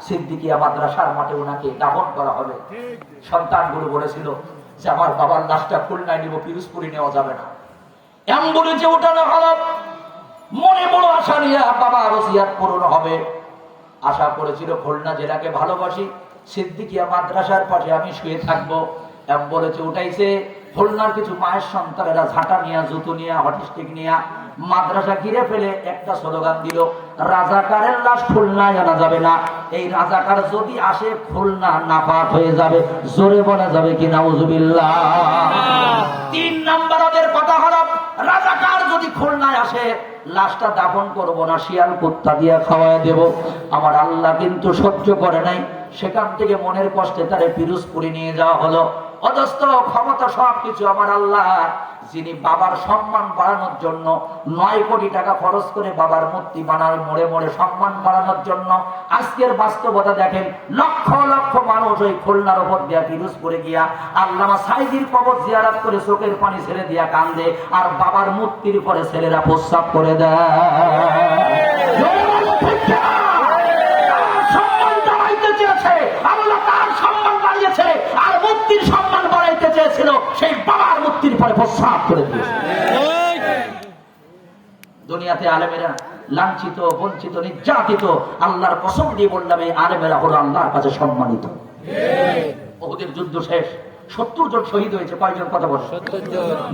সিদ্দিকিয়া মাদ্রাসার মাঠে ওনাকে দাফন করা হবে। সন্তানগুলো বলেছিল যে আমার বাবার লাশটা খুলনায় নিব, পিরোজপুরে নেওয়া যাবে না। অ্যাম্বুলেন্সে ওঠানো হলো। মনে বড় আশা নিয়ে বাবার ওসিয়াত পূরণ হবে। আশা করেছিল খুলনা জেলাকে ভালোবাসি, সিদ্দিকিয়া মাদ্রাসার পাশে আমি শুয়ে থাকবো। অ্যাম্বুলেন্সে উঠাইছে। খুলনার কিছু মায়ের সন্তানেরা ঝাঁটা নিয়ে, জুতো নিয়ে, হটস্টিক নিয়ে মাদ্রাসা ঘিরে ফেলে একটা স্লোগান দিল, রাজাকারের লাশ খুলনায় আনা যাবে না। এই রাজাকার যদি আসে খুলনা নাপাক হয়ে যাবে। জোরে বলা যাবে কি নাউজুবিল্লাহ। 3 নাম্বার ওদের কথা হলো, রাজাকার যদি খুলনায় আসে লাশটা দাফন করব না, শিয়াল কুত্তা দিয়ে খাওয়ায় দেব। আমার আল্লাহ কিন্তু সহ্য করে নাই। সেখান থেকে মনের কষ্টে তারে পিরোজপুরে নিয়ে যাওয়া হলো। অজস্র ক্ষমতা সবকিছু আমার আল্লাহ, যিনি বাবার সম্মান বাড়ানোর জন্য 9 কোটি টাকা খরচ করে বাবার মূর্তি বানায় মোড়ে মোড়ে সম্মান বাড়ানোর জন্য। আজকের বাস্তবতা দেখেন, লক্ষ লক্ষ মানুষ ওই খুলনার উপর দিয়া পিরোজপুরে গিয়া আল্লামা সাইদির কবর জিয়ারত করে চোখের পানি ছেড়ে দিয়া কান্দে, আর বাবার মূর্তির উপরে ছেলেরা প্রস্রাব করে দেয়। আল্লাহ তার সম্মান বাড়িয়েছে, আর মূর্তির সম্মান বাড়াইতে চেয়েছিল, সেই বাবার মূর্তির পরে প্রস্রাব করে দিয়েছে। দুনিয়াতে আলেমেরা লাঞ্ছিত, বঞ্চিত, নির্যাতিত। আল্লাহর কসম দিয়ে বললাম, এই আলেমেরা হলো আল্লাহর কাছে সম্মানিত। ওদের যুদ্ধ শেষ, 70 জন শহীদ হয়েছে। কয়জন? কথা বল।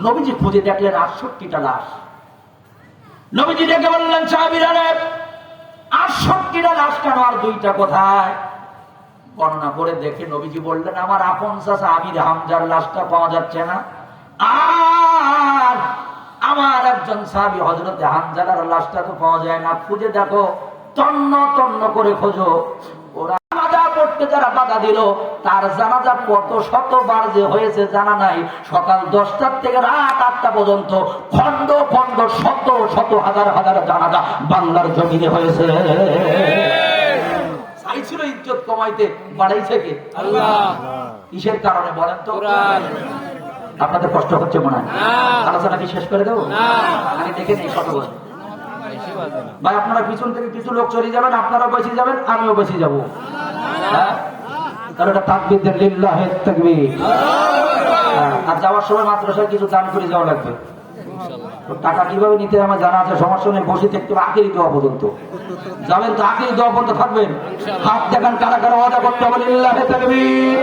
নবীজি খুঁজে দেখলেন 68টা লাশ। নবীজি দেখে বললেন, সাহাবীরা 68টা লাশ কেন, আর 2টা কোথায়? বর্ণনা করে দেখে নবীজি বললেন, আমার আপন চাচা আমির হামজার লাশটা পাওয়া যাচ্ছে না, আর আমার একজন সাহাবী হযরতে হামজার লাশটা তো পাওয়া যায় না। খুঁজে দেখো, তন্ন তন্ন করে খোঁজো। ওরা জানাজা পড়তে যারা বাধা দিল, তার জানাজা কত শতবার যে হয়েছে জানা নাই। সকাল 10টা থেকে রাত 8টা পর্যন্ত খন্ড খন্ড শত শত হাজার হাজার জানাজা বাংলার জমিনে হয়েছে। চাইছিল ইজ্জত কমাইতে, বাড়াইছে কে? আল্লাহ। কিসের কারণে বলেন তো? আপনাদের কষ্ট হচ্ছে মনে হয়? আলোচনা কি শেষ করে দেবো? আমি দেখে নেই কত বলে ভাই, আপনারা পিছন থেকে কিছু লোক চলে যাবেন, আপনারাও বেঁচে যাবেন, আমিও বেঁচে যাবো। কারণ এটা তাকবীর দেন, লিল্লাহি তাকবীর। আর যাওয়ার সময় মাদ্রাসায় কিছু দান করে যাওয়া লাগবে। টাকা কিভাবে নিতে আমার জানা আছে, সমস্যা নেই। বসে থাকতে আখেরি দোয়া পর্যন্ত যাবেন, তো আখেরি দোয়া পর্যন্ত থাকবেন। হাত দেখান, কারা কারা ওয়াদা করতে হবে, লিল্লাহি তাকবীর,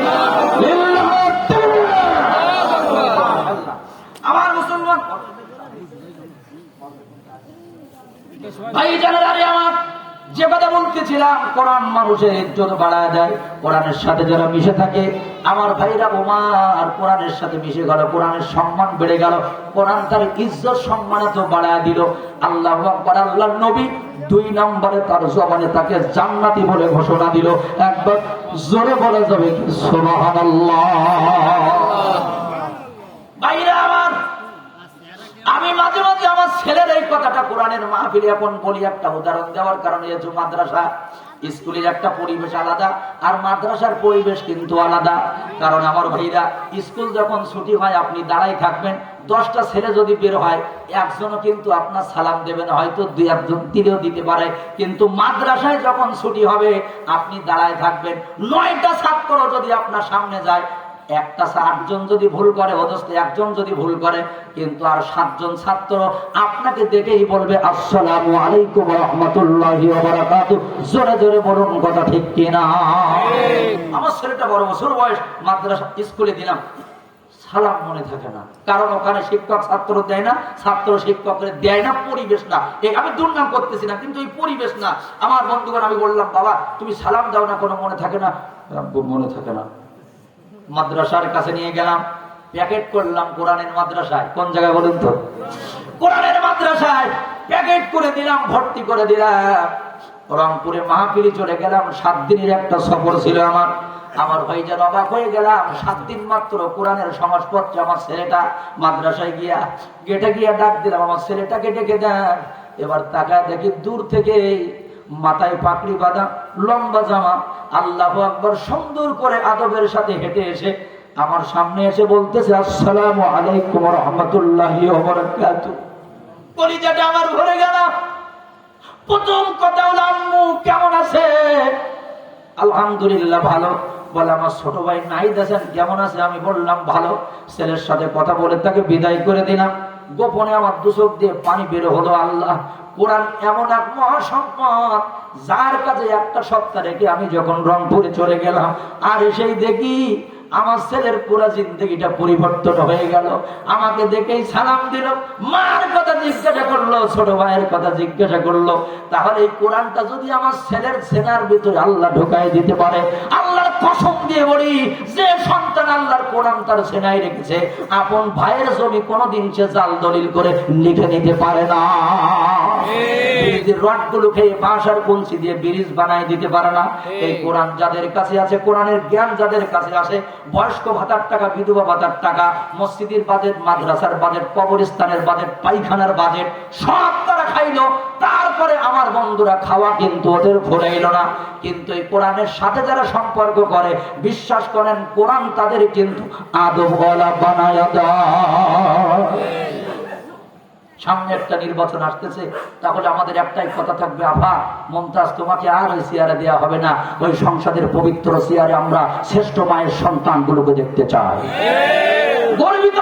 লিল্লাহি তাকবীর। আমার মুসলমান ভাই জানেন, আমার যে কথা বলতেছিলাম, কোরআন মানুষের ইজ্জত বাড়ায় দেয়। কোরআনের সাথে যারা মিশে থাকে, আমার ভাইরা ওমার কোরআনের সাথে মিশে গেল, কোরআনের সম্মান বেড়ে গেল, কোরআন তার ইজ্জত সম্মান তো বাড়ায় দিল। আল্লাহু আকবার। আল্লাহর নবী 2 নম্বরে তার জবানে তাকে জান্নাতি বলে ঘোষণা দিল। একবার জোরে বলা যাবে কি সুবহানাল্লাহ। ভাইরা আমার, আমি মাঝে মাঝে আমার ছেলের এই কথাটা কোরআনের মাহফিলে এখন বলি, একটা উদাহরণ দেওয়ার কারণে। মাদ্রাসা স্কুলের একটা পরিবেশ আলাদা, আর মাদ্রাসার পরিবেশ কিন্তু আলাদা। কারণ আমার ভাইরা, স্কুল যখন ছুটি হয় আপনি দাঁড়াই থাকবেন। 10টা ছেলে যদি বের হয়, একজনও কিন্তু আপনার সালাম দেবেন, হয়তো 2-1 জন দিলেও দিতে পারে। কিন্তু মাদ্রাসায় যখন ছুটি হবে আপনি দাঁড়ায় থাকবেন। 9টা ছাত্র যদি আপনার সামনে যায়, 8জন যদি ভুল করে, অথচ 1জন যদি ভুল করে, কিন্তু আর 7জন ছাত্র আপনাকে দেখেই বলবে আসসালামু আলাইকুম ওয়া রাহমাতুল্লাহি ওয়া বারাকাতুহু। জোরে জোরে বলুন, কথা ঠিক কিনা? আমার ছেলেটা 12 বছর বয়স, মাদ্রাসা স্কুলে দিলাম, সালাম মনে থাকে না। কারণ ওখানে শিক্ষক ছাত্র দেয় না, ছাত্র শিক্ষকের দেয় না, পরিবেশ না। আমি দুর্নাম করতেছি না, কিন্তু এই পরিবেশ না। আমার বন্ধুগণ, আমি বললাম, বাবা তুমি সালাম দাও না, কোনো মনে থাকে না? মনে থাকে না। মাদ্রাসার কাছে নিয়ে গেলাম, প্যাকেট করলাম কোরআনের মাদ্রাসায়। কোন জায়গায় বলুন তো? কোরআনের মাদ্রাসায় প্যাকেট করে দিলাম, ভর্তি করে দিলাম। রংপুরে মাহফিলে চলে গেলাম। 7 দিনের একটা সফর ছিল আমার। আমার ভাইজান অবাক হয়ে গেলাম, 7 দিন মাত্র কোরআনের সমাজপত্র। আমার ছেলেটা মাদ্রাসায় গিয়া গেটে গিয়া ডাক দিলাম, আমার ছেলেটাকে ডেকে দেন। এবার তাকায় দেখি দূর থেকে মাথায় পাগড়ি বাঁধা, লম্বা জামা, আল্লাহু আকবার, সুন্দর করে আদবের সাথে হেঁটে এসে আমার সামনে এসে বলতেছে আসসালামু আলাইকুম ওয়া রাহমাতুল্লাহি ওয়া বারাকাতুহু। কলিজাটা আমার ভরে গেল। প্রথম কথা হলো, আম্মু কেমন আছে? আলহামদুলিল্লাহ ভালো। বলে আমার ছোট ভাই নাহিদ হাসান কেমন আছে? আমি বললাম ভালো। ছেলের সাথে কথা বলে তাকে বিদায় করে দিলাম। গোপনে আমার দু চোখ দিয়ে পানি বের হলো। আল্লাহ, কোরআন এমন এক মহাসম্পদ, যার কাছে একটা সপ্তাহ রেখে আমি যখন রংপুরে চলে গেলাম, আর এসেই দেখি আমার ছেলের পুরো জিন্দগিটা পরিবর্তন হয়ে গেল। আমাকে দেখেই সালাম দিল, মার কথা জিজ্ঞাসা করলো, ছোট ভাইয়ের কথা জিজ্ঞাসা করলো। তাহলে এই কোরআনটা যদি আমার ছেলের সেনার ভিতরে আল্লাহ ঢুকাই দিতে পারে, আল্লাহর কসম দিয়ে বলি, যে সন্তান আল্লাহর কোরআন তার সেনায় রেখেছে, আপন ভাইয়ের জমি কোনোদিন সে জাল দলিল করে লিখে নিতে পারে না। রডগুলো খেয়ে বাঁশের কঞ্চি দিয়ে ব্রিজ বানাই দিতে পারে না। এই কোরআন যাদের কাছে আছে, কোরআনের জ্ঞান যাদের কাছে আসে, বয়স্ক ভাতার টাকা, বিধবা ভাতার টাকা, মসজিদের বাজেট, মাদ্রাসার বাজেট, কবরস্থানের বাজেট, পায়খানার বাজেট সব তারা খাইলো। তারপরে আমার বন্ধুরা খাওয়া কিন্তু ওদের ফুরাইল না। কিন্তু এই কোরআনের সাথে যারা সম্পর্ক করে, বিশ্বাস করেন কোরআন তাদের কিন্তু আদবওয়ালা বানায়া দেয়। সামনে একটা নির্বাচন আসতেছে, তাহলে আমাদের একটাই কথা থাকবে, আফা মমতাজ তোমাকে আর ওই চেয়ারে দেওয়া হবে না, ওই সংসদের পবিত্র চেয়ারে আমরা শ্রেষ্ঠ মায়ের সন্তানগুলোকে দেখতে চাই। গর্বিত